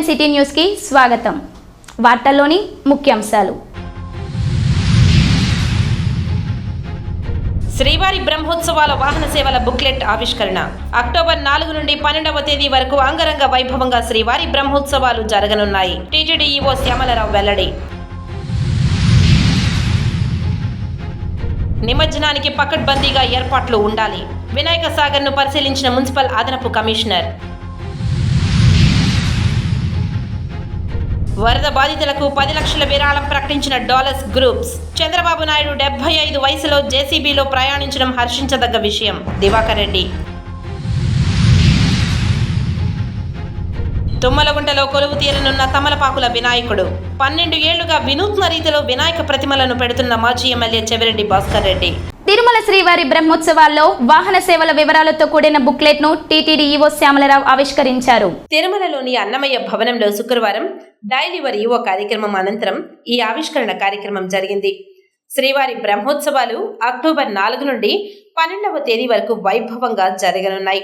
City news కి స్వాగతం. వార్తల్లోని ముఖ్యాంశాలు. శ్రీవారి బ్రహ్మోత్సవాల వాహన సేవల బుక్లెట్ ఆవిష్కరణ. అక్టోబర్ 4 నుండి 12వ తేదీ వరకు అంగరంగ వైభవంగా శ్రీవారి బ్రహ్మోత్సవాలు జరగనున్నాయి. టీటీడీ ఈవో శ్యామలరావు వెల్లడి. నిమజ్జనానికి పకడ్బందీగా ఏర్పాట్లు ఉండాలి. వినాయక సాగర్ను పరిశీలించిన మున్సిపల్ అదనపు కమిషనర్. వరద బాధితులకు 10 లక్షల విరాళం ప్రకటించిన డాలర్స్ గ్రూప్స్. చంద్రబాబు నాయుడు 75 వయసులో జేసీబీలో ప్రయాణించడం హర్షించదగ్గ విషయం. దివాకర్ రెడ్డి. తుమ్మలగుంటలో కొలువు తీరనున్న తమలపాకుల వినాయకుడు. 12 ఏళ్లుగా వినూత్న రీతిలో వినాయక ప్రతిమలను పెడుతున్న మాజీ ఎమ్మెల్యే చెవిరెడ్డి భాస్కర్ రెడ్డి. తిరుమల శ్రీవారి బ్రహ్మోత్సవాల్లో వాహన సేవల వివరాలతో కూడిన బుక్లెట్ ను టీటీడీ ఈవో శ్యామలరావు ఆవిష్కరించారు. తిరుమలలోని అన్నమయ్య భవనంలో శుక్రవారం డైలీవర్ ఈవో కార్యక్రమం అనంతరం ఈ ఆవిష్కరణ కార్యక్రమం జరిగింది. శ్రీవారి బ్రహ్మోత్సవాలు అక్టోబర్ 4 నుండి 12వ తేదీ వరకు వైభవంగా జరగనున్నాయి.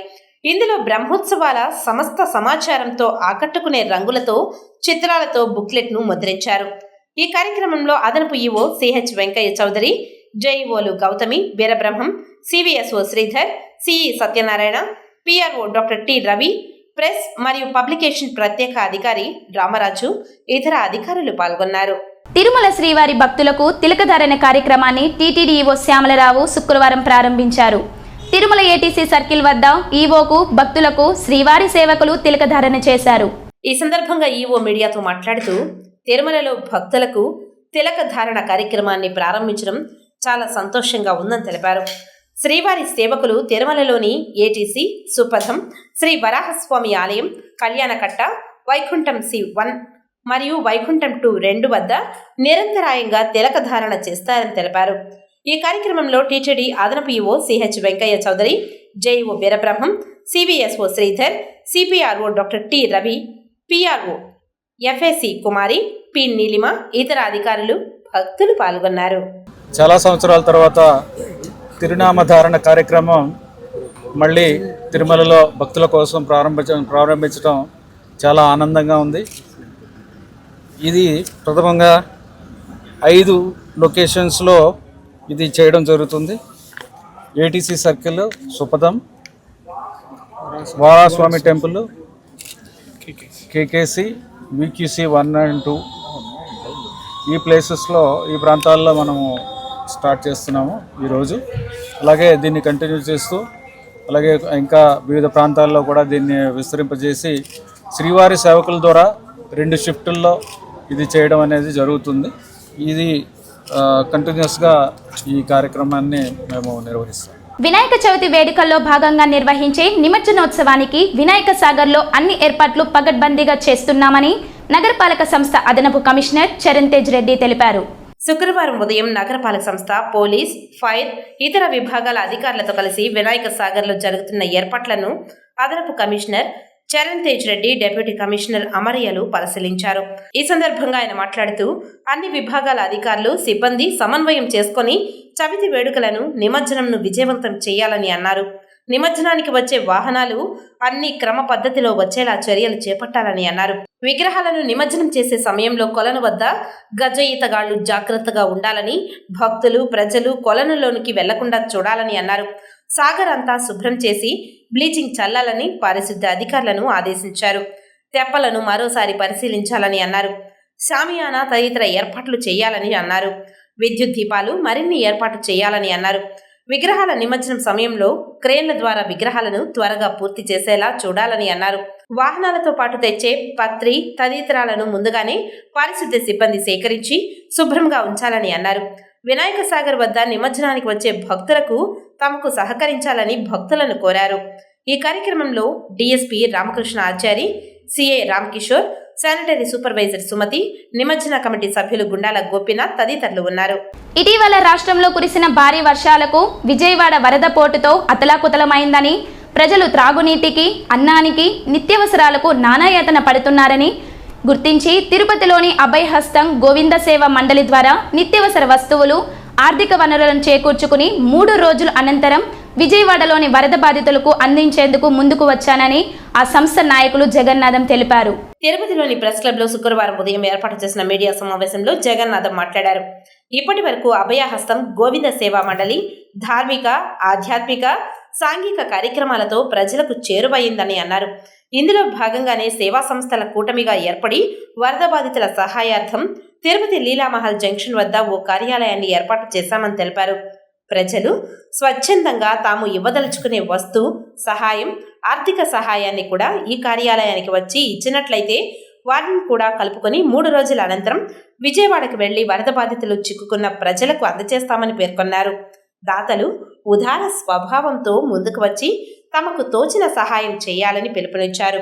ఇందులో బ్రహ్మోత్సవాల సమస్త సమాచారంతో ఆకట్టుకునే రంగులతో చిత్రాలతో బుక్లెట్ ను ముద్రించారు. ఈ కార్యక్రమంలో అదనపు ఈవో సిహెచ్ వెంకయ్య చౌదరి, జేఈఓలు Gautami, Veerabrahmam, CVSO Sridhar, CE Satyanarayana, PRO doctor T Ravi, press మరియు పబ్లికేషన్ ప్రత్యేక అధికారి రామరాజు, ఇతర అధికారులు పాల్గొన్నారు. తిరుమల శ్రీవారి భక్తులకు తిలకధారణ కార్యక్రమాన్ని టీటీడీ ఈవో శ్యామలరావు శుక్రవారం ప్రారంభించారు. తిరుమల ఏటీసీ సర్కిల్ వద్ద ఈవోకు, భక్తులకు శ్రీవారి సేవకులు తిలకధారణ చేశారు. ఈ సందర్భంగా ఈవో మీడియాతో మాట్లాడుతూ తిరుమలలో భక్తులకు తిలక ధారణ కార్యక్రమాన్ని ప్రారంభించడం చాలా సంతోషంగా ఉందని తెలిపారు. శ్రీవారి సేవకులు తిరుమలలోని ఏటీసీ, సుపథం, శ్రీ వరాహస్వామి ఆలయం, కళ్యాణకట్ట, వైకుంఠం C1 మరియు వైకుంఠం 2 వద్ద నిరంతరాయంగా తిలక ధారణ చేస్తారని తెలిపారు. ఈ కార్యక్రమంలో టీటీడీ అదనపు EO CH Venkaiah Chowdary, JEO Veerabrahmam, CVSO Sridhar, CPRO doctor T Ravi, PRO FAC Kumari, P Neelima, ఇతర అధికారులు, భక్తులు పాల్గొన్నారు. చాలా సంవత్సరాల తర్వాత తిరునామధారణ కార్యక్రమం మళ్ళీ తిరుమలలో భక్తుల కోసం ప్రారంభించడం చాలా ఆనందంగా ఉంది. ఇది ప్రథమంగా 5 లొకేషన్స్లో ఇది చేయడం జరుగుతుంది. ATC circle, Supadham, Varaswami temple, KKC, VQC 1 and 2 ఈ ప్లేసెస్లో, ఈ ప్రాంతాల్లో మనము స్టార్ట్ చేస్తున్నాము ఈరోజు. అలాగే దీన్ని కంటిన్యూ చేస్తూ అలాగే ఇంకా వివిధ ప్రాంతాల్లో కూడా దీన్ని విస్తరింపజేసి శ్రీవారి సేవకుల ద్వారా 2 షిఫ్టుల్లో ఇది చేయడం అనేది జరుగుతుంది. ఇది కంటిన్యూస్గా ఈ కార్యక్రమాన్ని మేము నిర్వహిస్తాం. వినాయక చవితి వేడుకల్లో భాగంగా నిర్వహించే నిమజ్జనోత్సవానికి వినాయక సాగర్లో అన్ని ఏర్పాట్లు పకడ్బందీగా చేస్తున్నామని నగరపాలక సంస్థ అదనపు కమిషనర్ చరణ్ తేజ్ రెడ్డి తెలిపారు. శుక్రవారం ఉదయం నగరపాలక సంస్థ, పోలీస్, ఫైర్, ఇతర విభాగాల అధికారులతో కలిసి వినాయక సాగర్లో జరుగుతున్న ఏర్పాట్లను అదనపు commissioner Charan Tej Reddy, deputy commissioner అమరయ్యలు పరిశీలించారు. ఈ సందర్భంగా ఆయన మాట్లాడుతూ అన్ని విభాగాల అధికారులు, సిబ్బంది సమన్వయం చేసుకుని చవితి వేడుకలను, నిమజ్జనంను విజయవంతం చేయాలని అన్నారు. నిమజ్జనానికి వచ్చే వాహనాలు అన్ని క్రమ పద్ధతిలో వచ్చేలా చర్యలు చేపట్టాలని అన్నారు. విగ్రహాలను నిమజ్జనం చేసే సమయంలో కొలను వద్ద గజ ఈతగాళ్లు జాగ్రత్తగా ఉండాలని, భక్తులు, ప్రజలు కొలనులోనికి వెళ్లకుండా చూడాలని అన్నారు. సాగర్ అంతా శుభ్రం చేసి బ్లీచింగ్ చల్లాలని పారిశుద్ధ్య అధికారులను ఆదేశించారు. తెప్పలను మరోసారి పరిశీలించాలని అన్నారు. షామియానా తదితర ఏర్పాట్లు చేయాలని అన్నారు. విద్యుత్ దీపాలు మరిన్ని ఏర్పాటు చేయాలని అన్నారు. విగ్రహాల నిమజ్జనం సమయంలో క్రేన్ల ద్వారా విగ్రహాలను త్వరగా పూర్తి చేసేలా చూడాలని అన్నారు. వాహనాలతో పాటు తెచ్చే పత్రి తదితరాలను ముందుగానే పారిశుద్ధ్య సిబ్బంది సేకరించి శుభ్రంగా ఉంచాలని అన్నారు. వినాయక సాగర్ వద్ద నిమజ్జనానికి వచ్చే భక్తులకు తమకు సహకరించాలని భక్తులను కోరారు. ఈ కార్యక్రమంలో DSP Ramakrishna Achari, CI Ramakishore, sanitary supervisor Sumathi, నిమజ్జన కమిటీ సభ్యులు గుండాల గోపీనాథ్ తదితరులు ఉన్నారు. ఇటీవల రాష్ట్రంలో కురిసిన భారీ వర్షాలకు విజయవాడ వరద పోటుతో అతలాకుతలమైందని, ప్రజలు త్రాగునీటికి, అన్నానికి, నిత్యావసరాలకు నానాయాతన పడుతున్నారని గుర్తించి తిరుపతిలోని అభయహస్తం గోవింద సేవ మండలి ద్వారా నిత్యావసర వస్తువులు, ఆర్థిక వనరులను చేకూర్చుకుని 3 రోజుల అనంతరం విజయవాడలోని వరద బాధితులకు అందించేందుకు ముందుకు వచ్చానని ఆ సంస్థ నాయకులు జగన్నాథం తెలిపారు. తిరుపతిలోని ప్రెస్ క్లబ్లో శుక్రవారం ఉదయం ఏర్పాటు చేసిన మీడియా సమావేశంలో జగన్నాథం మాట్లాడారు. ఇప్పటి వరకు అభయహస్తం గోవింద సేవా మండలి ధార్మిక, ఆధ్యాత్మిక, సాంఘిక కార్యక్రమాలతో ప్రజలకు చేరువయ్యిందని అన్నారు. ఇందులో భాగంగానే సేవా సంస్థల కూటమిగా ఏర్పడి వరద బాధితుల సహాయార్థం తిరుపతి లీలామహల్ జంక్షన్ వద్ద ఓ కార్యాలయాన్ని ఏర్పాటు చేశామని తెలిపారు. ప్రజలు స్వచ్ఛందంగా తాము ఇవ్వదలుచుకునే వస్తు సహాయం, ఆర్థిక సహాయాన్ని కూడా ఈ కార్యాలయానికి వచ్చి ఇచ్చినట్లయితే వారిని కూడా కలుపుకొని 3 రోజుల అనంతరం విజయవాడకు వెళ్లి వరద బాధితులు చిక్కుకున్న ప్రజలకు అందజేస్తామని పేర్కొన్నారు. దాతలు ఉదార స్వభావంతో ముందుకు వచ్చి తమకు తోచిన సహాయం చేయాలని పిలుపునిచ్చారు.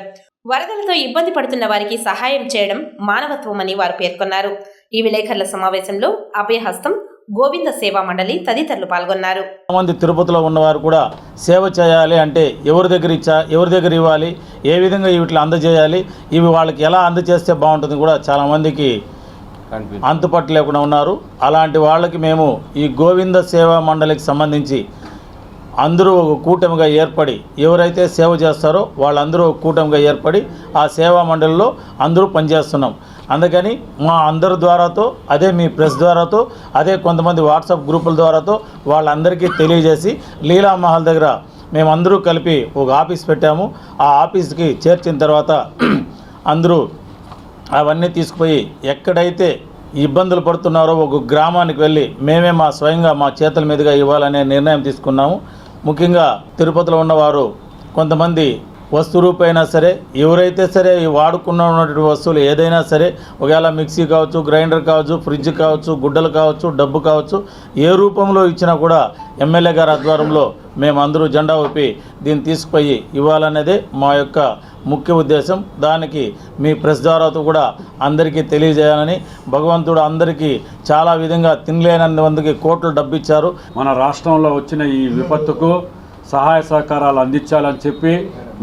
వరదలతో ఇబ్బంది పడుతున్న వారికి సహాయం చేయడం మానవత్వమని వారు పేర్కొన్నారు. ఈ విలేకరుల సమావేశంలో అభయహస్తం గోవింద సేవా మండలి తదితరులు పాల్గొన్నారు. మంది తిరుపతిలో ఉన్నవారు కూడా సేవ చేయాలి అంటే ఎవరి దగ్గర ఇవ్వాలి, ఏ విధంగా వీటిని అందజేయాలి, ఇవి వాళ్ళకి ఎలా అందజేస్తే బాగుంటుంది కూడా చాలామందికి అంతుపట్టు లేకుండా ఉన్నారు. అలాంటి వాళ్ళకి మేము ఈ గోవింద సేవా మండలికి సంబంధించి అందరూ ఒక కూటమిగా ఏర్పడి ఎవరైతే సేవ చేస్తారో వాళ్ళందరూ ఒక కూటమిగా ఏర్పడి ఆ సేవా మండలిలో అందరూ పనిచేస్తున్నాం. అందుకని మా అందరి ద్వారాతో, అదే మీ ప్రెస్ ద్వారాతో, అదే కొంతమంది వాట్సాప్ గ్రూపుల ద్వారాతో వాళ్ళందరికీ తెలియజేసి లీలామహల్ దగ్గర మేమందరూ కలిపి ఒక ఆఫీస్ పెట్టాము. ఆ ఆఫీస్కి చేర్చిన తర్వాత అందరూ అవన్నీ తీసుకుపోయి ఎక్కడైతే ఇబ్బందులు పడుతున్నారో ఒక గ్రామానికి వెళ్ళి మేమే స్వయంగా మా చేతుల మీదుగా ఇవ్వాలనే నిర్ణయం తీసుకున్నాము. ముఖ్యంగా తిరుపతిలో ఉన్నవారు కొంతమంది వస్తు రూపైనా సరే, ఎవరైతే సరే ఈ వాడుకున్నటువంటి వస్తువులు ఏదైనా సరే, ఒకవేళ మిక్సీ కావచ్చు, గ్రైండర్ కావచ్చు, ఫ్రిడ్జ్ కావచ్చు, గుడ్డలు కావచ్చు, డబ్బు కావచ్చు, ఏ రూపంలో ఇచ్చినా కూడా ఎమ్మెల్యే గారి ఆధ్వర్యంలో మేమందరూ జెండా ఊపి దీన్ని తీసుకుపోయి ఇవ్వాలనేదే మా యొక్క ముఖ్య ఉద్దేశం. దానికి మీ ప్రెస్ ద్వారాతో కూడా అందరికీ తెలియజేయాలని, భగవంతుడు అందరికీ చాలా విధంగా తినలేనందుకు కోట్లు డబ్బు ఇచ్చారు. మన రాష్ట్రంలో వచ్చిన ఈ విపత్తుకు సహాయ సహకారాలు అందించాలని చెప్పి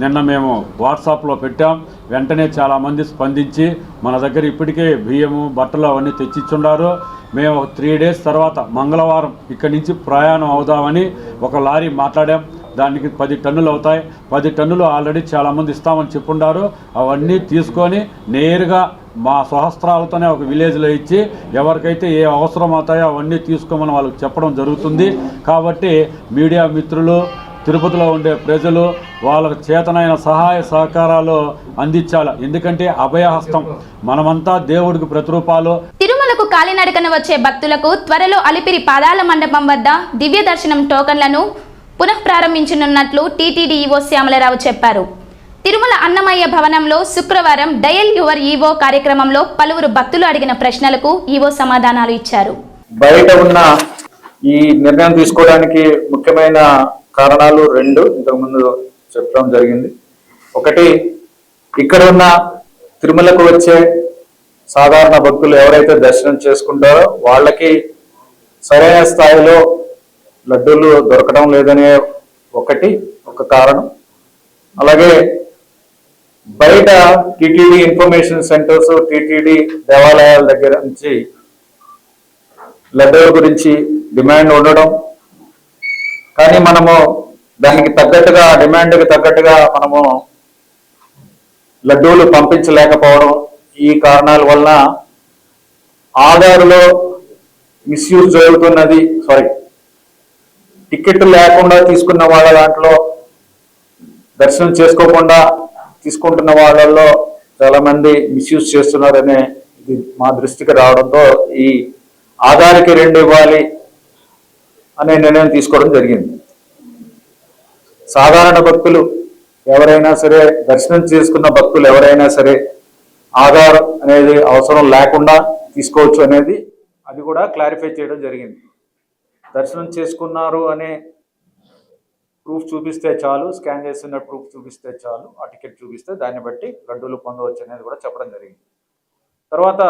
నిన్న మేము వాట్సాప్లో పెట్టాం. వెంటనే చాలామంది స్పందించి మన దగ్గర ఇప్పటికే బియ్యము, బట్టలు అవన్నీ తెచ్చిచ్చున్నారు. మేము 3 డేస్ తర్వాత మంగళవారం ఇక్కడి నుంచి ప్రయాణం అవుదామని ఒక లారీ మాట్లాడాం. దానికి 10 టన్నులు అవుతాయి. 10 టన్నులు ఆల్రెడీ చాలామంది ఇస్తామని చెప్పుండారు. అవన్నీ తీసుకొని నేరుగా మా స్వహస్త్రాలతోనే ఒక విలేజ్లో ఇచ్చి ఎవరికైతే ఏ అవసరం అవుతాయో అవన్నీ తీసుకోమని వాళ్ళకి చెప్పడం జరుగుతుంది. కాబట్టి మీడియా మిత్రులు, తిరుపతిలో ఉండే ప్రజలు వాళ్ళకు చేతనైన సహాయ సహకారాలు అందించాలి. ఎందుకంటే అభయహస్తం మనమంతా దేవుడికి ప్రతిరూపాలు. తిరుమలకు కాలినడకన వచ్చే భక్తులకు త్వరలో అలిపిరి పాదాల మండపం వద్ద దివ్య దర్శనం టోకన్లను పునఃప్రారంభించనున్నట్లు టీటీడీ ఈవో శ్యామలరావు చెప్పారు. తిరుమల అన్నమయ్య భవనంలో శుక్రవారం డయల్ యువర్ ఈవో కార్యక్రమంలో పలువురు భక్తులు అడిగిన ప్రశ్నలకు ఈవో సమాధానాలు ఇచ్చారు. బయట ఉన్న ఈ నిర్ణయం తీసుకోవడానికి ముఖ్యమైన కారణాలు 2 ఇంతకుముందు చెప్పడం జరిగింది. ఒకటి, ఇక్కడ ఉన్న తిరుమలకు వచ్చే సాధారణ భక్తులు ఎవరైతే దర్శనం చేసుకుంటారో వాళ్ళకి సరైన స్థాయిలో లడ్డూలు దొరకడం లేదనే ఒక కారణం. అలాగే బయట టీటీడీ ఇన్ఫర్మేషన్ సెంటర్స్, టీటీడీ దేవాలయాల దగ్గర నుంచి లడ్డూల గురించి డిమాండ్ ఉండడం, కానీ మనము దానికి తగ్గట్టుగా, డిమాండ్కి తగ్గట్టుగా మనము లడ్డూలు పంపించలేకపోవడం, ఈ కారణాల వలన ఆధార్లో మిస్యూజ్ జరుగుతున్నది. టికెట్ లేకుండా తీసుకున్న వాళ్ళ దాంట్లో దర్శనం చేసుకోకుండా తీసుకుంటున్న వాళ్ళల్లో చాలా మంది మిస్యూజ్ చేస్తున్నారనే ఇది మా దృష్టికి రావడంతో ఈ ఆధార్కి 2 ఇవ్వాలి అనే నిర్ణయం తీసుకోవడం జరిగింది. సాధారణ భక్తులు ఎవరైనా సరే, దర్శనం చేసుకున్న భక్తులు ఎవరైనా సరే ఆధార్ అనేది అవసరం లేకుండా తీసుకోవచ్చు అనేది అది కూడా క్లారిఫై చేయడం జరిగింది. దర్శనం చేసుకున్నారు అనే ప్రూఫ్ చూపిస్తే చాలు, స్కాన్ చేస్తున్న ప్రూఫ్ చూపిస్తే చాలు, ఆ టికెట్ చూపిస్తే దాన్ని బట్టి లడ్డూలు పొందవచ్చు అనేది కూడా చెప్పడం జరిగింది. తర్వాత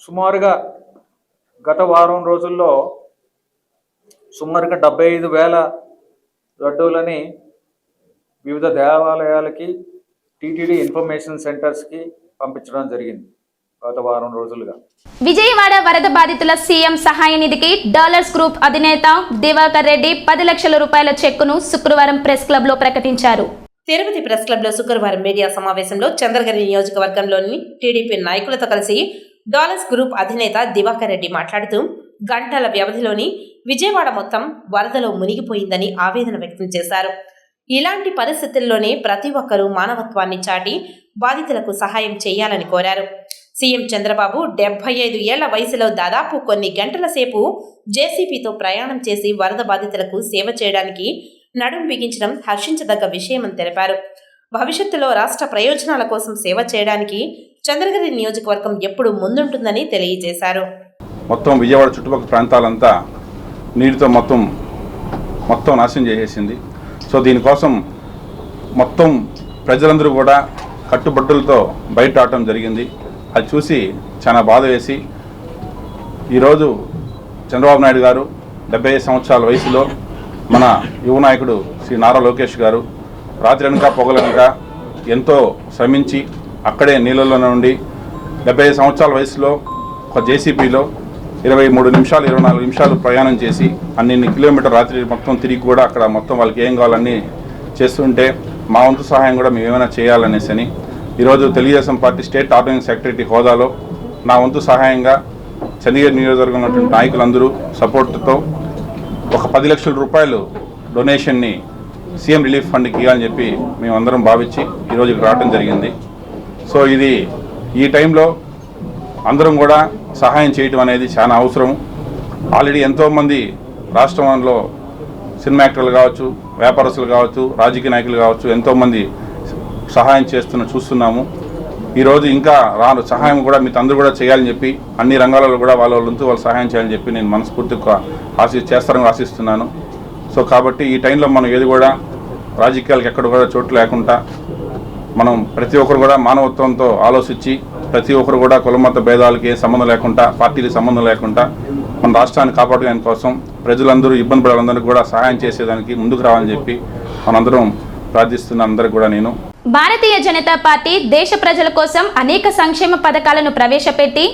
సుమారుగా గత వారం రోజుల్లో సుమారుగా 75,000 లడ్డూలని వివిధ దేవాలయాలకి, టీటీడీ ఇన్ఫర్మేషన్ సెంటర్స్కి పంపించడం జరిగింది గత వారం రోజులుగా. విజయవాడ వరద బాధితుల సీఎం సహాయ నిధికి డాలర్స్ గ్రూప్ అధినేత దివాకర్ రెడ్డి 10 లక్షల రూపాయల చెక్కును శుక్రవారం ప్రెస్ క్లబ్లో ప్రకటించారు. తిరుపతి ప్రెస్ క్లబ్లో శుక్రవారం మీడియా సమావేశంలో చంద్రగిరి నియోజకవర్గంలోని టీడీపీ నాయకులతో కలిసి డాలర్స్ గ్రూప్ అధినేత దివాకర్ రెడ్డి మాట్లాడుతూ గంటల వ్యవధిలోని విజయవాడ మొత్తం వరదలో మునిగిపోయిందని ఆవేదన వ్యక్తం చేశారు. ఇలాంటి పరిస్థితుల్లోనే ప్రతి ఒక్కరూ మానవత్వాన్ని చాటి బాధితులకు సహాయం చేయాలని కోరారు. సీఎం చంద్రబాబు 75 ఏళ్ల వయసులో దాదాపు కొన్ని గంటల సేపు జేసీబీతో ప్రయాణం చేసి వరద బాధితులకు సేవ చేయడానికి నడుం బిగించడం హర్షించదగ్గ విషయమని తెలిపారు. భవిష్యత్తులో రాష్ట్ర ప్రయోజనాల కోసం సేవ చేయడానికి చంద్రగిరి నియోజకవర్గం ఎప్పుడూ ముందుంటుందని తెలియజేశారు. మొత్తం విజయవాడ చుట్టుపక్కల ప్రాంతాలంతా నీటితో మొత్తం నాశనం చేసేసింది. సో దీనికోసం మొత్తం ప్రజలందరూ కూడా కట్టుబట్టులతో బయట రావటం జరిగింది. అది చూసి చాలా బాధ వేసి ఈరోజు చంద్రబాబు నాయుడు గారు 75 సంవత్సరాల వయసులో మన యువ నాయకుడు శ్రీ నారా లోకేష్ గారు రాత్రనక పొగలనక ఎంతో శ్రమించి అక్కడే నీళ్ళలోనే ఉండి 75 సంవత్సరాల వయసులో ఒక జేసీబీలో 23 నిమిషాలు 24 నిమిషాలు ప్రయాణం చేసి అన్ని కిలోమీటర్ రాత్రి మొత్తం తిరిగి కూడా అక్కడ మొత్తం వాళ్ళకి ఏం కావాలన్నీ చేస్తుంటే మా వంతు సహాయం కూడా మేము ఏమైనా చేయాలనేసి అని ఈరోజు Telugudesam party state organizing secretary హోదాలో నా వంతు సహాయంగా చంద్రగిరి నియోజకవర్గంలో ఉన్నటువంటి నాయకులందరూ సపోర్టుతో ఒక 10 లక్షల రూపాయలు డొనేషన్ని సీఎం రిలీఫ్ ఫండ్కి ఇవ్వాలని చెప్పి మేమందరం భావించి ఈరోజు ఇక్కడ రావడం జరిగింది. సో ఇది ఈ టైంలో అందరం కూడా సహాయం చేయటం అనేది చాలా అవసరం. ఆల్రెడీ ఎంతోమంది రాష్ట్రంలో సినిమా యాక్టర్లు కావచ్చు, వ్యాపారస్తులు కావచ్చు, రాజకీయ నాయకులు కావచ్చు ఎంతోమంది సహాయం చూస్తున్నాము. ఈరోజు ఇంకా సహాయం కూడా మీకు అందరూ కూడా చేయాలని చెప్పి అన్ని రంగాలలో కూడా వాళ్ళంతా వాళ్ళు సహాయం చేయాలని చెప్పి నేను మనస్ఫూర్తిగా చేస్తారని ఆశిస్తున్నాను. సో కాబట్టి ఈ టైంలో మనం ఏది కూడా రాజకీయాలకు ఎక్కడ కూడా చోటు లేకుండా మనం ప్రతి ఒక్కరు కూడా మానవత్వంతో ఆలోచించి ప్రతి ఒక్కరు కూడా కులమత భేదాలకి సంబంధం లేకుండా పార్టీలకు సంబంధం లేకుండా మన రాష్ట్రాన్ని కాపాడడానికి కోసం ప్రజలందరూ ఇబ్బంది పడే వాళ్ళందరికీ కూడా సహాయం చేసేదానికి ముందుకు రావాలని చెప్పి మనందరం ప్రార్థిస్తున్న అందరికీ కూడా నేను భారతీయ జనతా పార్టీ దేశ ప్రజల కోసం అనేక సంక్షేమ పథకాలను ప్రవేశపెట్టి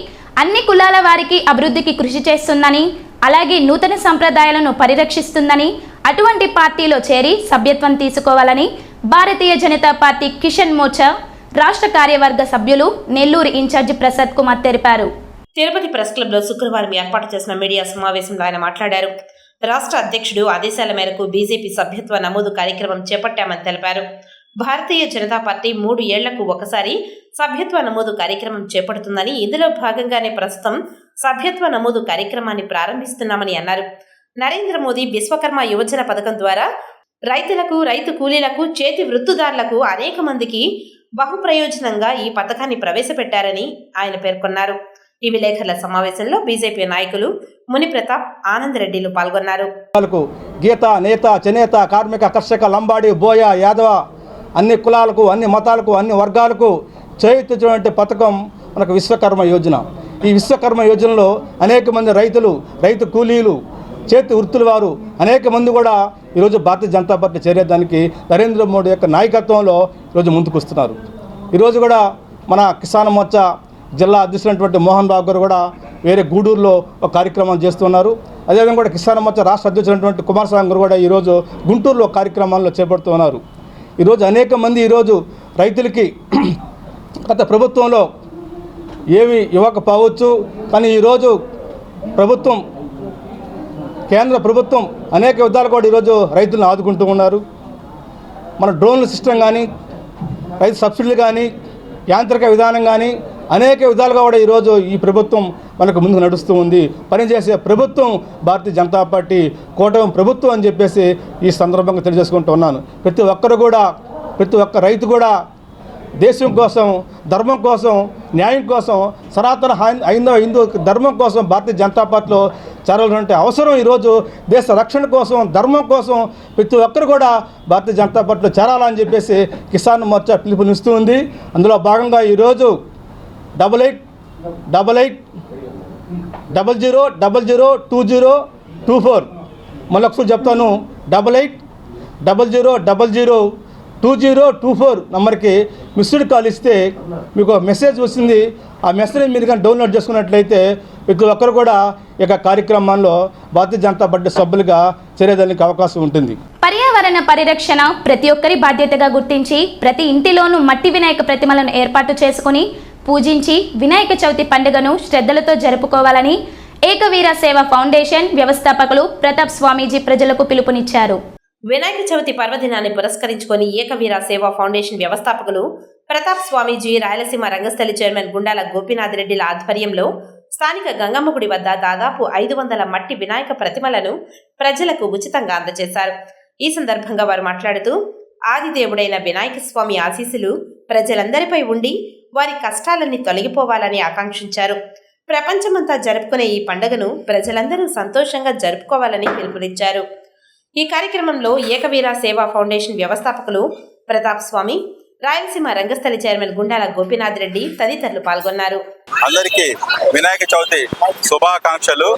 అన్ని కులాల వారికి అభివృద్ధికి కృషి చేస్తుందని, అలాగే నూతన సంప్రదాయాలను పరిరక్షిస్తుందని, అటువంటి పార్టీలో చేరి సభ్యత్వం తీసుకోవాలని భారతీయ జనతా పార్టీ కిషన్ మోర్చా రాష్ట్ర కార్యవర్గ సభ్యులు నెల్లూరు ఇన్ఛార్జి ప్రసాద్ కుమార్ తెలిపారు. తిరుపతి ప్రెస్ క్లబ్లో శుక్రవారం ఏర్పాటు చేసిన మీడియా సమావేశంలో ఆయన మాట్లాడారు. రాష్ట్ర అధ్యక్షుడు ఆదేశాల మేరకు బీజేపీ సభ్యత్వ నమోదు కార్యక్రమం చేపట్టామని తెలిపారు. భారతీయ జనతా పార్టీ 3 ఏళ్లకు ఒకసారి సభ్యత్వ నమోదు కార్యక్రమం చేపడుతుందని, ఇందులో భాగంగానే ప్రస్తుతం సభ్యత్వ నమోదు కార్యక్రమాన్ని ప్రారంభిస్తున్నామని అన్నారు. నరేంద్ర మోదీ విశ్వకర్మ యువజన పథకం ద్వారా రైతులకు, రైతు కూలీలకు, చేతి వృత్తిదారులకు అనేక మందికి బహుప్రయోజనంగా ఈ పథకాన్ని ప్రవేశపెట్టారని ఆయన పేర్కొన్నారు. ఈ విలేకరుల సమావేశంలో బీజేపీ నాయకులు ముని ప్రతాప్, ఆనంద్ రెడ్డిలు పాల్గొన్నారు. గీత, నేత, చేనేత, కార్మిక, కర్షక, లంబాడి, బోయ, యాదవ అన్ని కులాలకు, అన్ని మతాలకు, అన్ని వర్గాలకు చేయుతున్నటువంటి పథకం మనకు విశ్వకర్మ యోజన. ఈ విశ్వకర్మ యోజనలో అనేక మంది రైతులు, రైతు కూలీలు, చేతి వృత్తుల వారు అనేక మంది కూడా ఈరోజు భారతీయ జనతా పార్టీ చేరేదానికి నరేంద్ర మోడీ యొక్క నాయకత్వంలో ఈరోజు ముందుకు వస్తున్నారు. ఈరోజు కూడా మన కిసాన్ మోర్చా జిల్లా అధ్యక్షులైనటువంటి మోహన్ బాబు గారు కూడా వేరే గూడూరులో ఒక కార్యక్రమం చేస్తున్నారు. అదేవిధంగా కూడా కిసాన్ మోర్చా రాష్ట్ర అధ్యక్షులైనటువంటి కుమారస్వామి గారు కూడా ఈరోజు గుంటూరులో కార్యక్రమాల్లో చేపడుతున్నారు. ఈరోజు అనేక మంది ఈరోజు రైతులకి గత ప్రభుత్వంలో ఏమి ఇవ్వకపోవచ్చు, కానీ ఈరోజు ప్రభుత్వం, కేంద్ర ప్రభుత్వం అనేక విధాలు కూడా ఈరోజు రైతులను ఆదుకుంటూ ఉన్నారు. మన డ్రోన్ల సిస్టమ్ కానీ, రైతు సబ్సిడీలు కానీ, యాంత్రిక విధానం కానీ అనేక విధాలుగా కూడా ఈరోజు ఈ ప్రభుత్వం మనకు ముందుకు నడుస్తూ ఉంది. పనిచేసే ప్రభుత్వం భారతీయ జనతా పార్టీ కూటమి ప్రభుత్వం అని చెప్పేసి ఈ సందర్భంగా తెలియజేసుకుంటూ ఉన్నాను. ప్రతి ఒక్కరు కూడా, ప్రతి ఒక్క రైతు కూడా దేశం కోసం, ధర్మం కోసం, న్యాయం కోసం, సనాతన హిందూ ధర్మం కోసం భారతీయ జనతా పార్టీలో చేరాల్సినటువంటి అవసరం ఈరోజు దేశ రక్షణ కోసం, ధర్మం కోసం ప్రతి ఒక్కరు కూడా భారతీయ జనతా పార్టీలో చేరాలని చెప్పేసి కిసాన్ మోర్చా పిలుపునిస్తూ ఉంది. అందులో భాగంగా ఈరోజు 888800002024 మళ్ళొకసారి చెప్తాను, 8800002024 నంబర్కి మిస్డ్ కాల్ ఇస్తే మీకు మెసేజ్ వస్తుంది. ఆ మెసేజ్ మీరు కానీ డౌన్లోడ్ చేసుకున్నట్లయితే ప్రతి ఒక్కరు కూడా ఈ కార్యక్రమాల్లో భారతీయ జనతా పార్టీ సభ్యులుగా చేరేదానికి అవకాశం ఉంటుంది. పర్యావరణ పర్యావరణ పరిరక్షణ ప్రతి ఒక్కరి బాధ్యతగా గుర్తించి ప్రతి ఇంటిలోనూ మట్టి వినాయక ప్రతిమలను ఏర్పాటు చేసుకుని పూజించి వినాయక చవితి పండుగను శ్రద్ధలతో జరుపుకోవాలని ఏకవీర సేవ ఫౌండేషన్ వ్యవస్థాపకులు ప్రతాప్ స్వామీజీ ప్రజలకు పిలుపునిచ్చారు. వినాయక చవితి పర్వదినాన్ని పురస్కరించుకొని ఏకవీర సేవా ఫౌండేషన్ వ్యవస్థాపకులు ప్రతాప్ స్వామీజీ రాయలసీమ రంగస్థలి చైర్మన్ గుండాల గోపీనాథ్ రెడ్డిల ఆధ్వర్యంలో స్థానిక గంగమ్మ గుడి వద్ద దాదాపు 500 మట్టి వినాయక ప్రతిమలను ప్రజలకు ఉచితంగా అందజేశారు. ఈ సందర్భంగా వారు మాట్లాడుతూ ఆదిదేవుడైన వినాయక స్వామి ఆశీస్సులు ప్రజలందరిపై ఉండి వారి కష్టాలన్నీ తొలగిపోవాలని ఆకాంక్షించారు. ప్రపంచమంతా జరుపుకునే ఈ పండుగను ప్రజలందరూ సంతోషంగా జరుపుకోవాలని పిలుపునిచ్చారు. ఈ కార్యక్రమంలో ఏకవీర సేవా ఫౌండేషన్ వ్యవస్థాపకులు ప్రతాప్ స్వామి, రాయలసీమ రంగస్థలి చైర్మన్ గుండాల గోపీనాథ్ రెడ్డి తదితరులు పాల్గొన్నారు. అందరికీ వినాయక చవితి శుభాకాంక్షలు.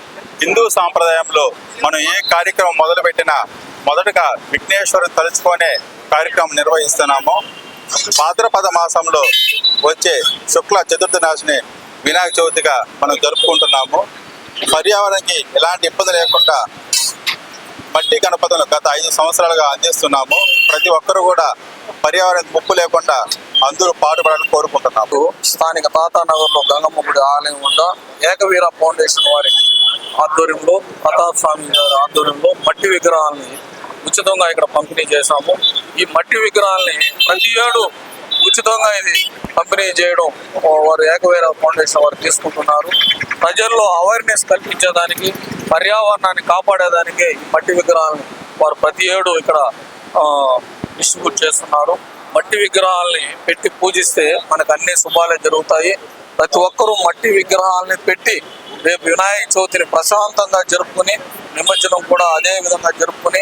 హిందూ సాంప్రదాయంలో మనం ఏ కార్యక్రమం మొదలుపెట్టినా మొదటగా విఘ్నేశ్వరుని తలుచుకునే కార్యక్రమం నిర్వహిస్తున్నాము. భాద్రపద మాసంలో వచ్చే శుక్ల చతుర్థి నాశిని వినాయక చవితిగా మనం జరుపుకుంటున్నాము. పర్యావరణానికి ఎలాంటి ఇబ్బంది లేకుండా మట్టి గణపతులను గత 5 సంవత్సరాలుగా అందిస్తున్నాము. ప్రతి ఒక్కరూ కూడా పర్యావరణ ముప్పు లేకుండా అందరూ పాటుపడాలని కోరుకుంటున్నాము. స్థానిక తాతానగర్లో గంగమ్మ గుడి ఆలయం వద్ద ఏకవీర ఫౌండేషన్ వారి ఆధ్వర్యంలో, ప్రతాప్ స్వామి గారి ఆధ్వర్యంలో మట్టి విగ్రహాలని ఉచితంగా ఇక్కడ పంపిణీ చేశాము. ఈ మట్టి విగ్రహాలని ప్రతి ఏడు ఉచితంగా ఇది పంపిణీ చేయడం వారు ఏకవీర ఫౌండేషన్ వారు తీసుకుంటున్నారు. ప్రజల్లో అవేర్నెస్ కల్పించేదానికి, పర్యావరణాన్ని కాపాడేదానికి ఈ మట్టి విగ్రహాలను వారు ప్రతి ఏడు ఇక్కడ డిస్ట్రిబ్యూట్ చేస్తున్నారు. మట్టి విగ్రహాలని పెట్టి పూజిస్తే మనకు అన్ని శుభాలే జరుగుతాయి. ప్రతి ఒక్కరూ మట్టి విగ్రహాలని పెట్టి రేపు వినాయక చవితిని ప్రశాంతంగా జరుపుకుని, నిమజ్జనం కూడా అదే విధంగా జరుపుకుని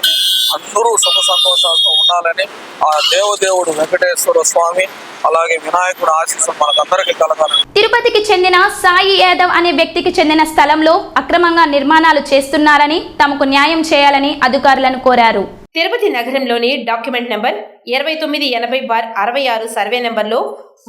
అందరూ సుఖ సంతోషాలతో ఉండాలని ఆ దేవదేవుడు వెంకటేశ్వర స్వామి అలాగే వినాయకుడు ఆశీస్సులు మనకందరికీ కలగాలని. తిరుపతికి చెందిన సాయి యాదవ్ అనే వ్యక్తికి చెందిన స్థలంలో అక్రమంగా నిర్మాణాలు చేస్తున్నారని, తమకు న్యాయం చేయాలని అధికారులను కోరారు. తిరుపతి నగరంలోని డాక్యుమెంట్ నెంబర్ 2980/66 సర్వే నెంబర్లో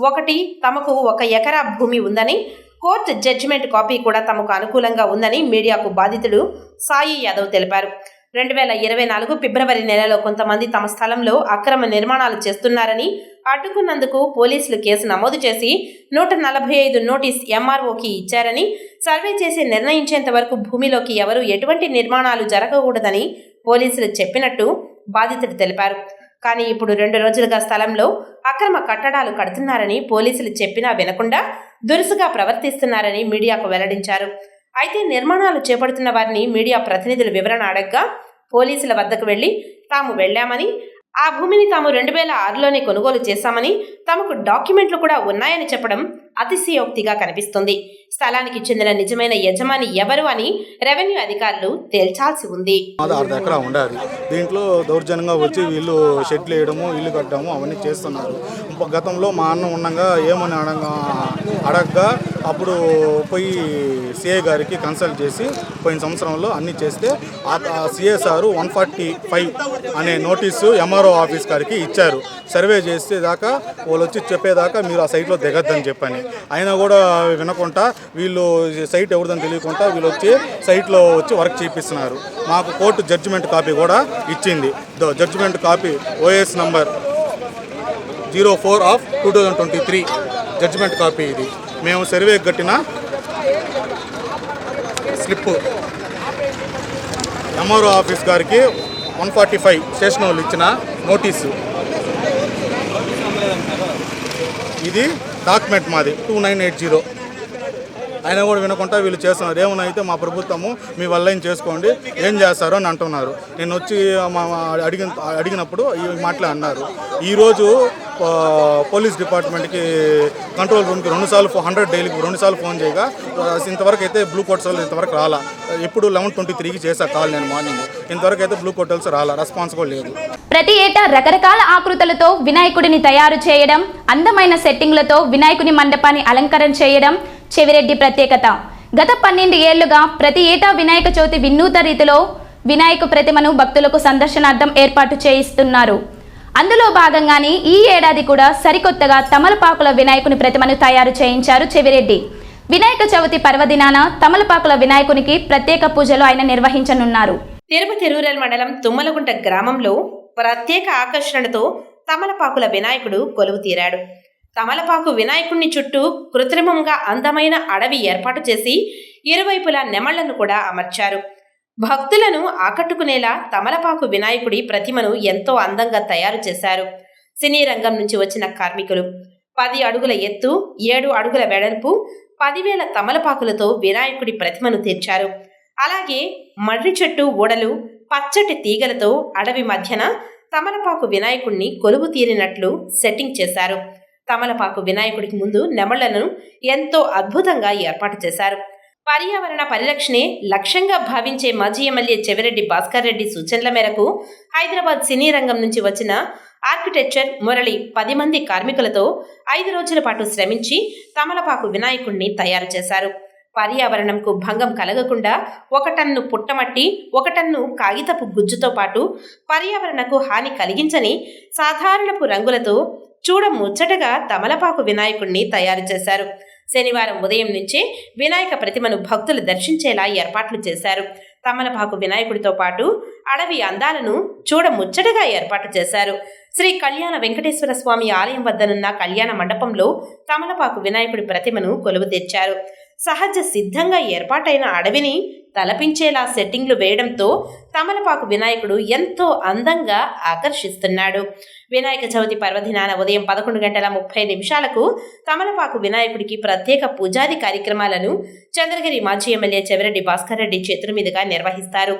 1 తమకు 1 ఎకరా భూమి ఉందని, కోర్టు జడ్జిమెంట్ కాపీ కూడా తమకు అనుకూలంగా ఉందని మీడియాకు బాధితుడు సాయి యాదవ్ తెలిపారు. 2024 ఫిబ్రవరి నెలలో కొంతమంది తమ స్థలంలో అక్రమ నిర్మాణాలు చేస్తున్నారని అడ్డుకున్నందుకు పోలీసులు కేసు నమోదు చేసి 145 నోటీస్ ఎంఆర్ఓకి ఇచ్చారని, సర్వే చేసి నిర్ణయించేంత వరకు భూమిలోకి ఎవరూ ఎటువంటి నిర్మాణాలు జరగకూడదని పోలీసులు చెప్పినట్టు బాధితుడు తెలిపారు. కానీ ఇప్పుడు 2 రోజులుగా స్థలంలో అక్రమ కట్టడాలు కడుతున్నారని పోలీసులు చెప్పినా వినకుండా దురుసుగా ప్రవర్తిస్తున్నారని మీడియాకు వెల్లడించారు. అయితే నిర్మాణాలు చేపడుతున్న వారిని మీడియా ప్రతినిధులు వివరణ అడగ్గా పోలీసుల వద్దకు వెళ్లి తాము వెళ్లామని, ఆ భూమిని తాము 2006లోనే కొనుగోలు చేశామని, తమకు డాక్యుమెంట్లు కూడా ఉన్నాయని చెప్పడం అతిశయోక్తిగా కనిపిస్తుంది. స్థలానికి చెందిన నిజమైన యజమాని ఎవరు అని రెవెన్యూ అధికారులు తేల్చాల్సి ఉంది. 1/2 ఎకరా ఉండాలి. దీంట్లో దౌర్జన్యంగా వచ్చి వీళ్ళు షెడ్లు వేయడము, ఇల్లు కట్టడము అవన్నీ చేస్తున్నారు. గతంలో మా అన్న ఉండగా ఏమని అడగగా అప్పుడు పోయి సిఐ గారికి కన్సల్ట్ చేసి పోయిన సంవత్సరంలో అన్నీ చేస్తే ఆ సిఐ సారు 145 అనే నోటీసు ఎంఆర్ఓ ఆఫీస్ గారికి ఇచ్చారు. సర్వే చేస్తే దాకా వాళ్ళు వచ్చి చెప్పేదాకా మీరు ఆ సైట్లో దిగద్దని చెప్పని, అయినా కూడా వినకుండా వీళ్ళు సైట్ ఎవరిదని తెలియకుండా వీళ్ళు వచ్చి సైట్లో వచ్చి వర్క్ చేపిస్తున్నారు. మాకు కోర్టు జడ్జిమెంట్ కాపీ కూడా ఇచ్చింది. Judgement copy OS number 04/2023 judgement copy ఇది. మేము సర్వే కట్టిన స్లిప్ ఎంఆర్ఓ ఆఫీస్ గారికి 145 స్టేషన్ వాళ్ళు ఇచ్చిన నోటీసు. ఇది డాక్యుమెంట్ మాది 2980. అయినా కూడా వినకుండా వీళ్ళు చేస్తున్నారు. ఏమన్నా అయితే మా ప్రభుత్వము మీ వల్ల ఏం చేసుకోండి, ఏం చేస్తారో అని అంటున్నారు. నేను వచ్చి అడిగినప్పుడు ఈ మాటలే అన్నారు. ఈరోజు పోలీస్ డిపార్ట్మెంట్కి కంట్రోల్ రూమ్కి 2 సార్లు 100 డైలీకి 2 సార్లు ఫోన్ చేయగా ఇంతవరకు అయితే బ్లూ కోట్స్ వాళ్ళు ఇంతవరకు రాలా. ఎప్పుడు 11:23కి చేశా కాల్ నేను మార్నింగ్, ఇంతవరకు అయితే బ్లూ కోటల్స్ రాలా, రెస్పాన్స్ కూడా లేదు. ప్రతి ఏటా రకరకాల ఆకృతులతో వినాయకుడిని తయారు చేయడం, అందమైన సెట్టింగ్లతో వినాయకుని మండపాన్ని అలంకరణ చేయడం చెవిరెడ్డి ప్రత్యేకత. గత 12 ఏళ్లుగా ప్రతి ఏటా వినాయక చవితి వినూత్న రీతిలో వినాయక ప్రతిమను భక్తులకు సందర్శనార్థం ఏర్పాటు చేయిస్తున్నారు. అందులో భాగంగానే ఈ ఏడాది కూడా సరికొత్తగా తమలపాకుల వినాయకుని ప్రతిమను తయారు చేయించారు చెవిరెడ్డి. వినాయక చవితి పర్వదినాన తమలపాకుల వినాయకునికి ప్రత్యేక పూజలు ఆయన నిర్వహించనున్నారు. తిరుపతి రూరల్ మండలం తుమ్మలగుంట గ్రామంలో ప్రత్యేక ఆకర్షణతో తమలపాకుల వినాయకుడు కొలువు తీరాడు. తమలపాకు వినాయకుడిని చుట్టూ కృత్రిమంగా అందమైన అడవి ఏర్పాటు చేసి ఇరువైపులా నెమళ్లను కూడా అమర్చారు. భక్తులను ఆకట్టుకునేలా తమలపాకు వినాయకుడి ప్రతిమను ఎంతో అందంగా తయారు చేశారు. సినీ రంగం నుంచి వచ్చిన కార్మికులు 10 అడుగుల ఎత్తు, 7 అడుగుల వెడల్పు, 10,000 తమలపాకులతో వినాయకుడి ప్రతిమను తీర్చారు. అలాగే మర్రి చెట్టు ఊడలు, పచ్చటి తీగలతో అడవి మధ్యన తమలపాకు వినాయకుడిని కొలువు తీరినట్లు సెట్టింగ్ చేశారు. తమలపాకు వినాయకుడికి ముందు నెమళ్లను ఎంతో అద్భుతంగా ఏర్పాటు చేశారు. పర్యావరణ పరిరక్షణే లక్ష్యంగా భావించే మాజీ ఎమ్మెల్యే చెవిరెడ్డి భాస్కర్ రెడ్డి సూచనల మేరకు హైదరాబాద్ సినీ రంగం నుంచి వచ్చిన ఆర్కిటెక్చర్ మురళి 10 మంది కార్మికులతో 5 రోజుల పాటు శ్రమించి తమలపాకు వినాయకుడిని తయారు చేశారు. పర్యావరణంకు భంగం కలగకుండా 1 టన్ను పుట్టమట్టి, 1 టన్ను కాగితపు గుజ్జుతో పాటు పర్యావరణకు హాని కలిగించని సాధారణపు రంగులతో చూడముచ్చటగా తమలపాకు వినాయకుడిని తయారు చేశారు. శనివారం ఉదయం నుంచే వినాయక ప్రతిమను భక్తులు దర్శించేలా ఏర్పాట్లు చేశారు. తమలపాకు వినాయకుడితో పాటు అడవి అందాలను చూడముచ్చటగా ఏర్పాటు చేశారు. శ్రీ కళ్యాణ వెంకటేశ్వర స్వామి ఆలయం వద్దనున్న కళ్యాణ మండపంలో తమలపాకు వినాయకుడి ప్రతిమను కొలువు తెచ్చారు. సహజ సిద్ధంగా ఏర్పాటైన అడవిని తలపించేలా సెట్టింగ్లు వేయడంతో తమలపాకు వినాయకుడు ఎంతో అందంగా ఆకర్షిస్తున్నాడు. వినాయక చవితి పర్వదినాన ఉదయం 11:30 తమలపాకు వినాయకుడికి ప్రత్యేక పూజాది కార్యక్రమాలను చంద్రగిరి మాజీ ఎమ్మెల్యే చెవిరెడ్డి భాస్కర్ రెడ్డి చేతుల మీదుగా నిర్వహిస్తారు.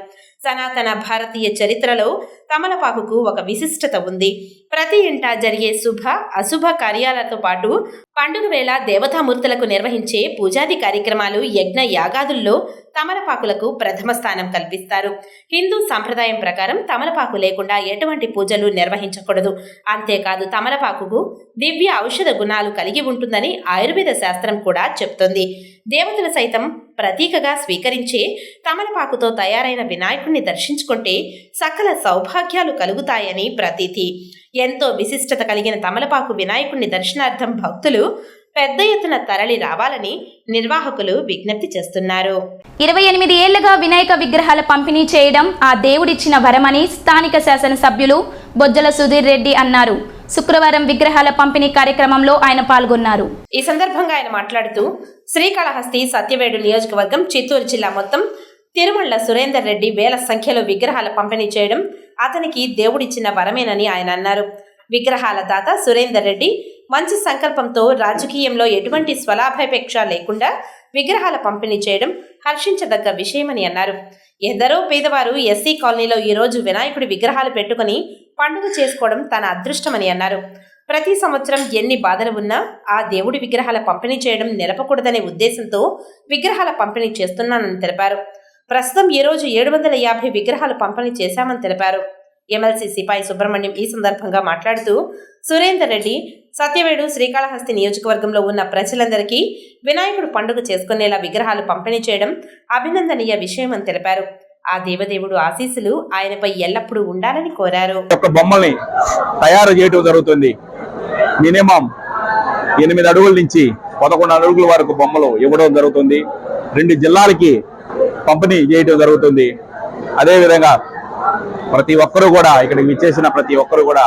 సనాతన భారతీయ చరిత్రలో తమలపాకుకు ఒక విశిష్టత ఉంది. ప్రతి ఇంటా జరిగే శుభ అశుభ కార్యాలతో పాటు పండుగ వేళ దేవతామూర్తులకు నిర్వహించే పూజాది కార్యక్రమాలు, యజ్ఞ యాగాదుల్లో తమలపాకులకు ప్రథమ స్థానం కల్పిస్తారు. హిందూ సంప్రదాయం ప్రకారం తమలపాకు లేకుండా ఎటువంటి పూజలు నిర్వహించకూడదు. అంతేకాదు తమలపాకుకు దివ్య ఔషధ గుణాలు కలిగి ఉంటుందని ఆయుర్వేద శాస్త్రం కూడా చెప్తుంది. దేవతలు సైతం ప్రతీకగా స్వీకరించే తమలపాకుతో తయారైన వినాయకుడిని దర్శించుకుంటే సకల సౌభాగ్యాలు కలుగుతాయని ప్రతీతి. ఎంతో విశిష్టత కలిగిన తమలపాకు వినాయకుడిని దర్శనార్థం భక్తులు పెద్ద ఎత్తున తరలి రావాలని నిర్వాహకులు విజ్ఞప్తి చేస్తున్నారు. 28 ఏళ్లుగా వినాయక విగ్రహాల పంపిణీ చేయడం ఆ దేవుడిచ్చిన వరమని స్థానిక శాసనసభ్యులు బొజ్జల సుధీర్ రెడ్డి అన్నారు. శుక్రవారం విగ్రహాల పంపిణీ కార్యక్రమంలో ఆయన పాల్గొన్నారు. ఈ సందర్భంగా ఆయన మాట్లాడుతూ శ్రీకాళహస్తి, సత్యవేడు నియోజకవర్గం, చిత్తూరు జిల్లా మొత్తం తిరుమల సురేందర్ రెడ్డి వేల సంఖ్యలో విగ్రహాల పంపిణీ చేయడం అతనికి దేవుడిచ్చిన వరమేనని ఆయన అన్నారు. విగ్రహాల దాత సురేందర్ రెడ్డి మంచి సంకల్పంతో రాజకీయంలో ఎటువంటి స్వలాభాపేక్ష లేకుండా విగ్రహాల పంపిణీ చేయడం హర్షించదగ్గ విషయమని అన్నారు. ఎందరో పేదవారు ఎస్సీ కాలనీలో ఈరోజు వినాయకుడి విగ్రహాలు పెట్టుకుని పండుగ చేసుకోవడం తన అదృష్టమని అన్నారు. ప్రతి సంవత్సరం ఎన్ని బాధలు ఉన్నా ఆ దేవుడి విగ్రహాల పంపిణీ చేయడం నిలపకూడదనే ఉద్దేశంతో విగ్రహాల పంపిణీ చేస్తున్నానని తెలిపారు. ప్రస్తుతం ఈ రోజు 750 విగ్రహాలు పంపిణీ చేశామని తెలిపారు. ఎమ్మెల్సీ సిపాయి సుబ్రహ్మణ్యం ఈ సందర్భంగా మాట్లాడుతూ సురేందర్ రెడ్డి సత్యవేడు, శ్రీకాళహస్తి నియోజకవర్గంలో ఉన్న ప్రజలందరికీ వినాయకుడు పండుగ చేసుకునేలా విగ్రహాలు పంపిణీ చేయడం అభినందనీయ విషయమని తెలిపారు. ఆ దేవదేవుడు ఆశీస్సులు ఆయనపై ఎల్లప్పుడూ ఉండాలని కోరారు. బొమ్మల్ని తయారు చేయడం జరుగుతుంది. మినిమం 8 అడుగుల నుంచి 11 అడుగుల వరకు బొమ్మలు ఇవ్వడం జరుగుతుంది. 2 జిల్లాలకి పంపిణీ చేయడం జరుగుతుంది. అదేవిధంగా ప్రతి ఒక్కరు కూడా ఇక్కడికి విచ్చేసిన ప్రతి ఒక్కరు కూడా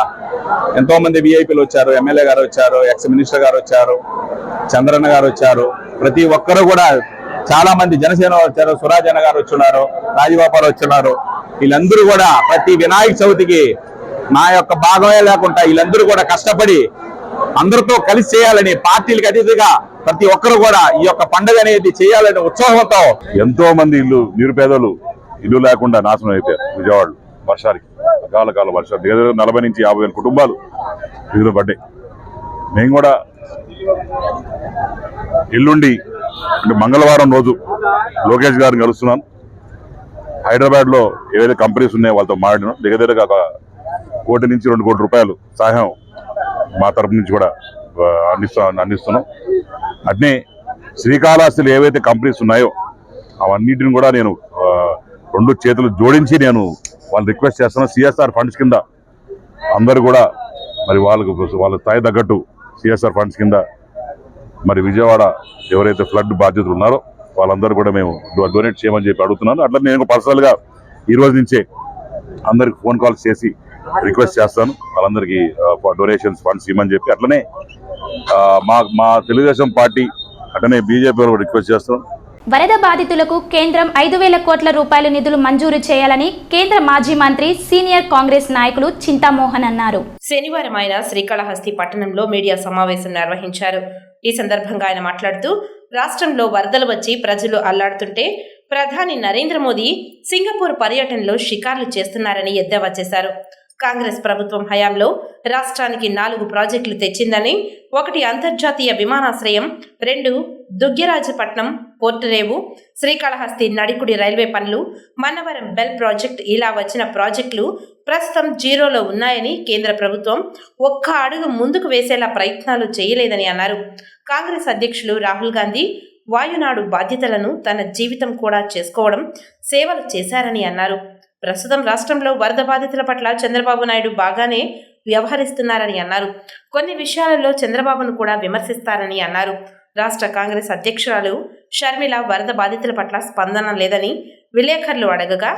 ఎంతో మంది విఐపీలు వచ్చారు. ఎమ్మెల్యే గారు వచ్చారు, ఎక్స్ మినిస్టర్ గారు వచ్చారు, చంద్రన్న గారు వచ్చారు. ప్రతి ఒక్కరు కూడా చాలా మంది జనసేన వచ్చారు, సురాజన్న గారు వచ్చున్నారు, రాజగోపాల్ వచ్చున్నారు. వీళ్ళందరూ కూడా ప్రతి వినాయక చవితికి నా యొక్క భాగమే లేకుండా వీళ్ళందరూ కూడా కష్టపడి అందరితో కలిసి చేయాలని, పార్టీలకు అతీతంగా ప్రతి ఒక్కరు కూడా ఈ యొక్క పండుగ అనేది చేయాలనే ఉత్సాహంతో ఎంతో మంది నిరుపేదలు ఇల్లు లేకుండా నాశనం అయిపోయారు. విజయవాడలో వర్షాలకి, అకాల వర్షాలు 40 నుంచి 50 వేల కుటుంబాలు ఇల్లు పడ్డాయి. మేము కూడా ఎల్లుండి అంటే మంగళవారం రోజు లోకేష్ గారిని కలుస్తున్నాను. హైదరాబాద్లో ఏవైతే కంపెనీస్ ఉన్నాయో వాళ్ళతో మాట్లాడినాం. దగ్గరగా 1 కోటి నుంచి 2 కోట్ల రూపాయలు సహాయం మా తరపు నుంచి కూడా అందిస్తున్నాం. అట్నే శ్రీకాళహస్తిలో ఏవైతే కంపెనీస్ ఉన్నాయో అవన్నిటిని కూడా నేను 2 చేతులు జోడించి నేను వాళ్ళు రిక్వెస్ట్ చేస్తున్నాను. సిఎస్ఆర్ ఫండ్స్ కింద అందరూ కూడా మరి వాళ్ళ స్థాయి తగ్గట్టు సిఎస్ఆర్ ఫండ్స్ కింద మరి విజయవాడ ఎవరైతే ఫ్లడ్ బాధ్యతలు ఉన్నారో వాళ్ళందరూ కూడా మేము డొనేట్ చేయమని చెప్పి అడుగుతున్నాను. అట్లా నేను పర్సనల్గా ఈ రోజు నుంచే అందరికి ఫోన్ కాల్స్ చేసి రిక్వెస్ట్ చేస్తాను వాళ్ళందరికీ డొనేషన్స్ ఫండ్స్ ఇవ్వమని చెప్పి. అట్లనే మా తెలుగుదేశం పార్టీ అట్లనే బీజేపీ వాళ్ళు రిక్వెస్ట్ చేస్తాం. వరద బాధితులకు కేంద్రం 5,000 కోట్ల రూపాయల నిధులు మంజూరు చేయాలని కేంద్ర మాజీ మంత్రి సీనియర్ కాంగ్రెస్ నాయకులు చింతామోహన్ అన్నారు. శనివారం ఆయన శ్రీకాళహస్తి పట్టణంలో మీడియా సమావేశం నిర్వహించారు. ఈ సందర్భంగా ఆయన మాట్లాడుతూ రాష్ట్రంలో వరదలు వచ్చి ప్రజలు అల్లాడుతుంటే ప్రధాని నరేంద్ర మోదీ సింగపూర్ పర్యటనలో షికార్లు చేస్తున్నారని ఎద్దేవా చేశారు. కాంగ్రెస్ ప్రభుత్వం హయాంలో రాష్ట్రానికి 4 ప్రాజెక్టులు తెచ్చిందని, 1 అంతర్జాతీయ విమానాశ్రయం, 2 దుగ్గ్యరాజపట్నం పోర్టు రేవు, శ్రీకాళహస్తి నడికుడి రైల్వే పనులు, మన్నవరం బెల్ ప్రాజెక్టు ఇలా వచ్చిన ప్రాజెక్టులు ప్రస్తుతం జీరోలో ఉన్నాయని, కేంద్ర ప్రభుత్వం ఒక్క అడుగు ముందుకు వేసేలా ప్రయత్నాలు చేయలేదని అన్నారు. కాంగ్రెస్ అధ్యక్షులు రాహుల్ గాంధీ వాయునాడు బాధ్యతలను తన జీవితం కూడా చేసుకోవడం సేవలు చేశారని అన్నారు. ప్రస్తుతం రాష్ట్రంలో వరద బాధితుల పట్ల చంద్రబాబు నాయుడు బాగానే వ్యవహరిస్తున్నారని అన్నారు. కొన్ని విషయాలలో చంద్రబాబును కూడా విమర్శిస్తారని అన్నారు. రాష్ట్ర కాంగ్రెస్ అధ్యక్షురాలు షర్మిల వరద బాధితుల పట్ల స్పందన లేదని విలేకరులు అడగగా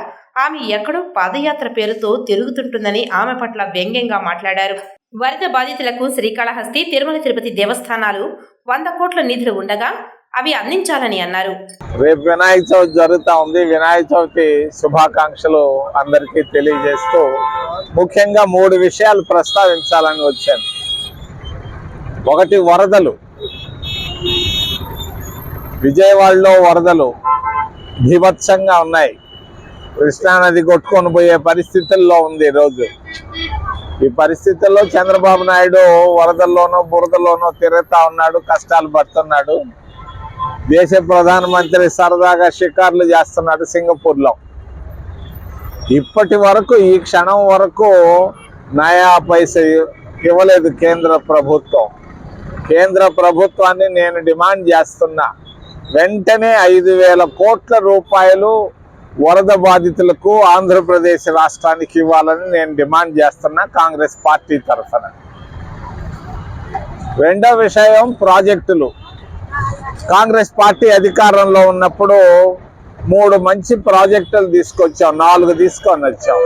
ఆమె ఎక్కడో పాదయాత్ర పేరుతో తిరుగుతుంటుందని ఆమె పట్ల వ్యంగ్యంగా మాట్లాడారు. వరద బాధితులకు శ్రీకాళహస్తి, తిరుమల తిరుపతి దేవస్థానాలు 100 కోట్ల నిధులు ఉండగా అవి అందించాలని అన్నారు. రేపు వినాయక చవితి జరుగుతూ ఉంది. వినాయక చవితి శుభాకాంక్షలు అందరికీ తెలియజేస్తూ ముఖ్యంగా 3 విషయాలు ప్రస్తావించాలని వచ్చాను. 1 వరదలు. విజయవాడలో వరదలు బీభత్సంగా ఉన్నాయి. కృష్ణానది కొట్టుకొని పోయే పరిస్థితుల్లో ఉంది ఈరోజు. ఈ పరిస్థితుల్లో చంద్రబాబు నాయుడు వరదల్లోనో బురదలోనో తిరుగుతా ఉన్నాడు, కష్టాలు పడుతున్నాడు. దేశ ప్రధానమంత్రి సరదాగా షికార్లు చేస్తున్నాడు సింగపూర్లో. ఇప్పటి వరకు ఈ క్షణం వరకు నయా పైసా ఇవ్వలేదు కేంద్ర ప్రభుత్వం. కేంద్ర ప్రభుత్వాన్ని నేను డిమాండ్ చేస్తున్నా, వెంటనే 5,000 కోట్ల రూపాయలు వరద బాధితులకు ఆంధ్రప్రదేశ్ రాష్ట్రానికి ఇవ్వాలని నేను డిమాండ్ చేస్తున్నా కాంగ్రెస్ పార్టీ తరఫున. రెండో విషయం ప్రాజెక్టులు. కాంగ్రెస్ పార్టీ అధికారంలో ఉన్నప్పుడు 3 మంచి ప్రాజెక్టులు తీసుకొచ్చాం, 4 తీసుకొని వచ్చాం.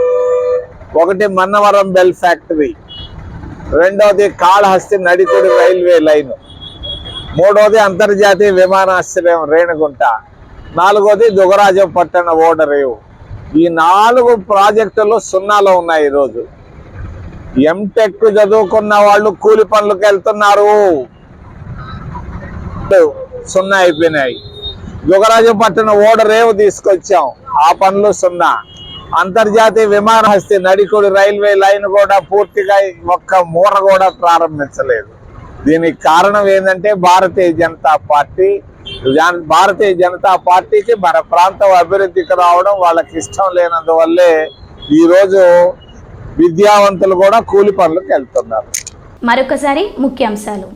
1 మన్నవరం బెల్ ఫ్యాక్టరీ, 2వది కాళహస్తి నడికుడి రైల్వే లైన్, 3వది అంతర్జాతీయ విమానాశ్రయం రేణిగుంట, 4వది దుగ్గరాజపట్నం ఓడరేవు. ఈ 4 ప్రాజెక్టులు సున్నాలో ఉన్నాయి. ఈరోజు ఎంటెక్ చదువుకున్న వాళ్ళు కూలి పనులకు వెళ్తున్నారు, సున్నా అయిపోయినాయి. దుగ్గరాజపట్నం ఓడరేవు తీసుకొచ్చాం, ఆ పనులు సున్నా. అంతర్జాతీయ విమానాశ్రయ నడికుడి రైల్వే లైన్ కూడా పూర్తిగా ఒక్క మూర కూడా ప్రారంభించలేదు. దీనికి కారణం ఏంటంటే భారతీయ జనతా పార్టీకి మన ప్రాంతం అభివృద్ధికి రావడం వాళ్ళకి ఇష్టం లేనందువల్లే ఈరోజు విద్యావంతులు కూడా కూలి పనులకు వెళ్తున్నారు. మరొకసారి ముఖ్యాంశాలు.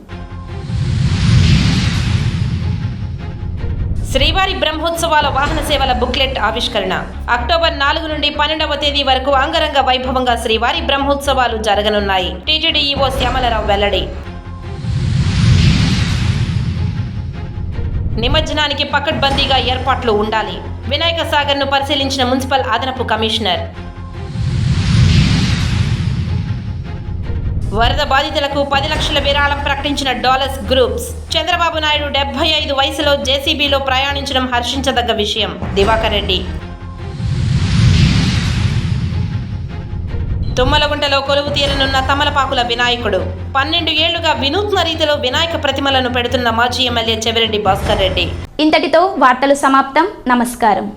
శ్రీవారి బ్రహ్మోత్సవాల వాహన సేవల బుక్లెట్ ఆవిష్కరణ. అక్టోబర్ 4 నుండి 12వ తేదీ వరకు అంగరంగ వైభవంగా శ్రీవారి బ్రహ్మోత్సవాలు జరగనున్నాయి. టీటీడీ ఈవో శ్యామలరావు వెల్లడి. నిమజ్జనానికి పకడ్బందీగా ఏర్పాట్లు ఉండాలి. వినాయక సాగర్ను పరిశీలించిన మున్సిపల్ అదనపు కమిషనర్. వరద బాధితులకు 10 లక్షల విరాళం ప్రకటించిన డాలర్స్ గ్రూప్స్. చంద్రబాబు నాయుడు 75 వయసులో జేసీబీలో ప్రయాణించడం హర్షించదగ్గ విషయం. దివాకర్ రెడ్డి. తుమ్మలగుంటలో కొలువు తీరనున్న తమలపాకుల వినాయకుడు. 12 ఏళ్లుగా వినూత్న రీతిలో వినాయక ప్రతిమలను పెడుతున్న మాజీ ఎమ్మెల్యే చెవిరెడ్డి భాస్కర్ రెడ్డి. ఇంతటితో వార్తలు సమాప్తం. నమస్కారం.